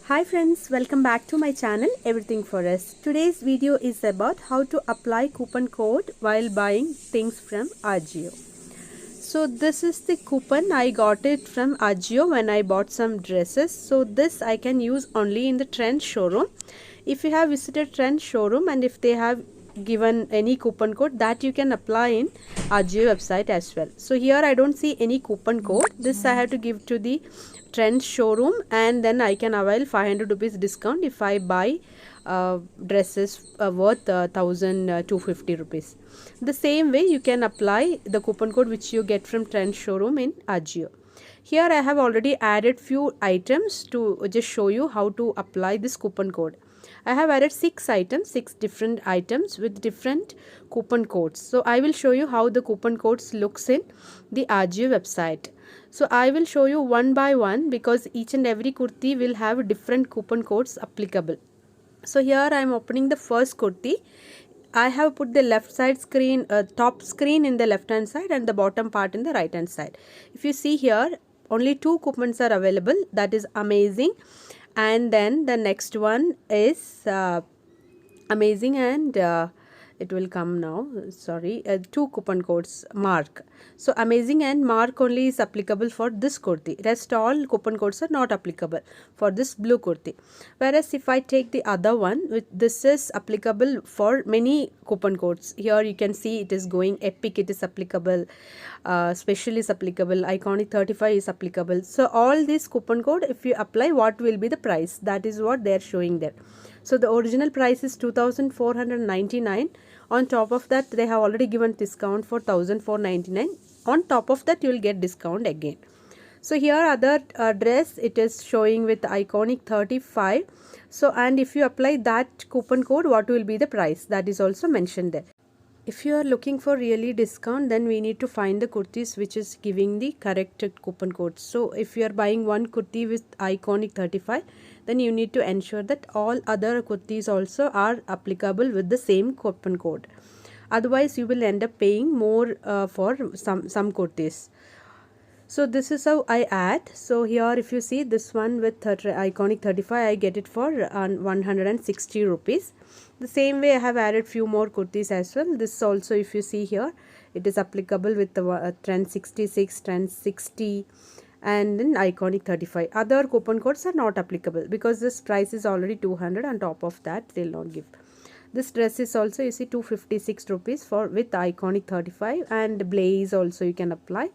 Hi friends, welcome back to my channel Everything for Us. Today's video is about how to apply coupon code while buying things from Ajio. So this is the coupon. I got it from Ajio when I bought some dresses. So this I can use only in the Trend showroom. If you have visited Trend showroom and if they have given any coupon code, that you can apply in Ajio website as well. So here I don't see any coupon code. This I have to give to the Trend showroom and then I can avail 500 rupees discount if I buy dresses worth 1250 rupees. The same way you can apply the coupon code which you get from Trend showroom in Ajio. Here I have already added few items to just show you how to apply this coupon code. I have added 6 different items with different coupon codes. So I will show you how the coupon codes looks in the Ajio website. So I will show you one by one because each and every kurti will have different coupon codes applicable. So here I am opening the first kurti. I have put the left side screen, top screen in the left hand side and the bottom part in the right hand side. If you see here, only 2 coupons are available. That is amazing. And then the next one is amazing and it will come now. Sorry, 2 coupon codes mark. So amazing and mark only is applicable for this kurti. Rest all coupon codes are not applicable for this blue kurti. Whereas if I take the other one, this is applicable for many coupon codes. Here you can see it is going epic, it is applicable, special is applicable, iconic 35 is applicable. So all these coupon code, if you apply, what will be the price? That is what they are showing there. So the original price is 2499. On top of that, they have already given discount for 1499. On top of that, you will get discount again. So here other dress, it is showing with iconic 35. So and if you apply that coupon code, what will be the price? That is also mentioned there. If you are looking for really discount, then we need to find the kurtis which is giving the correct coupon code. So if you are buying one kurti with iconic 35, then you need to ensure that all other kurtis also are applicable with the same coupon code. Otherwise, you will end up paying more for some kurtis. So this is how I add. So here if you see this one with iconic 35, I get it for 160 rupees. The same way I have added few more kurtis as well. This also if you see here, it is applicable with the trend 66, trend 60 and then iconic 35. Other coupon codes are not applicable because this price is already 200. On top of that they will not give. This dress is also you see 256 rupees for with iconic 35 and blaze also you can apply.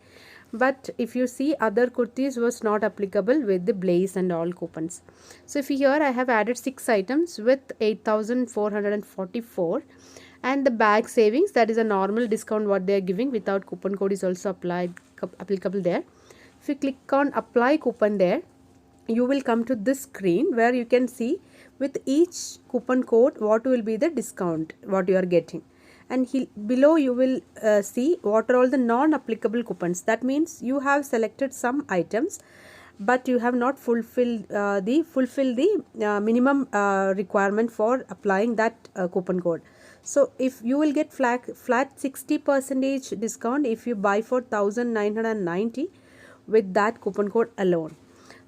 But if you see other kurtis was not applicable with the blaze and all coupons. So if here I have added 6 items with 8444 and the bag savings, that is a normal discount what they are giving without coupon code is also applicable there. If you click on apply coupon there, you will come to this screen where you can see with each coupon code what will be the discount what you are getting. And below you will see what are all the non-applicable coupons. That means you have selected some items but you have not fulfilled the minimum requirement for applying that coupon code. So if you will get flat 60% discount if you buy for 1990 with that coupon code alone.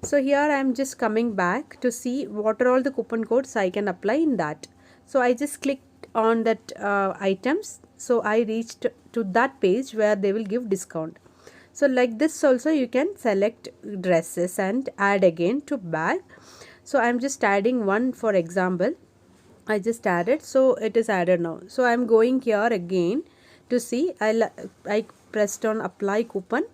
So here I am just coming back to see what are all the coupon codes I can apply in that. So I just clicked on that items. So I reached to that page where they will give discount. So like this also you can select dresses and add again to bag. So I am just adding one for example. I just added, so it is added now. So I am going here again to see. I pressed on apply coupon.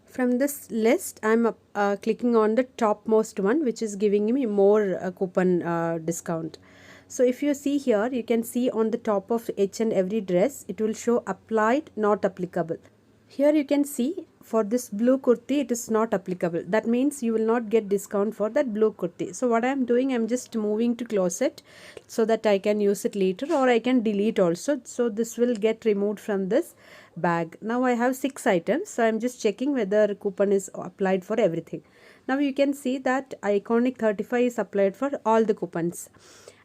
From this list, I am clicking on the topmost one which is giving me more coupon discount. So if you see here, you can see on the top of each and every dress, it will show applied, not applicable. Here you can see for this blue kurti, it is not applicable. That means you will not get discount for that blue kurti. So what I am doing, I am just moving to closet so that I can use it later or I can delete also. So this will get removed from this bag. Now I have 6 items. So I am just checking whether coupon is applied for everything. Now you can see that iconic 35 is applied for all the coupons.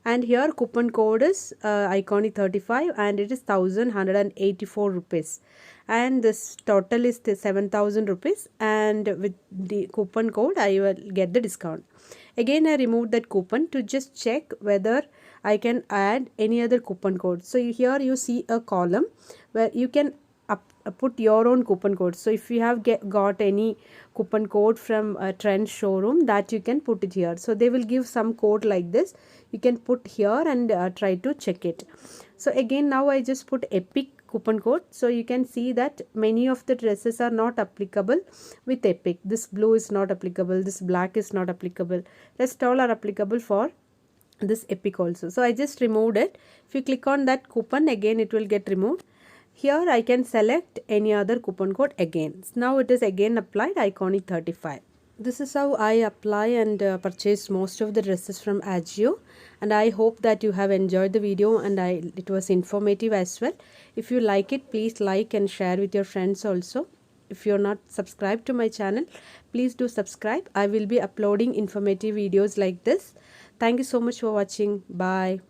And here coupon code is iconic 35 and it is 1184 rupees and this total is 7000 rupees and with the coupon code I will get the discount. Again I removed that coupon to just check whether I can add any other coupon code. So here you see a column where you can put your own coupon code. So if you have got any coupon code from a trend showroom, that you can put it here. So they will give some code like this, you can put here and try to check it. So again now I just put epic coupon code. So you can see that many of the dresses are not applicable with epic. This blue is not applicable, this black is not applicable, rest all are applicable for this epic also. So I just removed it. If you click on that coupon, again it will get removed. Here I can select any other coupon code again. Now it is again applied, Iconic 35. This is how I apply and purchase most of the dresses from Ajio, and I hope that you have enjoyed the video and it was informative as well. If you like it, please like and share with your friends also. If you are not subscribed to my channel, please do subscribe. I will be uploading informative videos like this. Thank you so much for watching. Bye.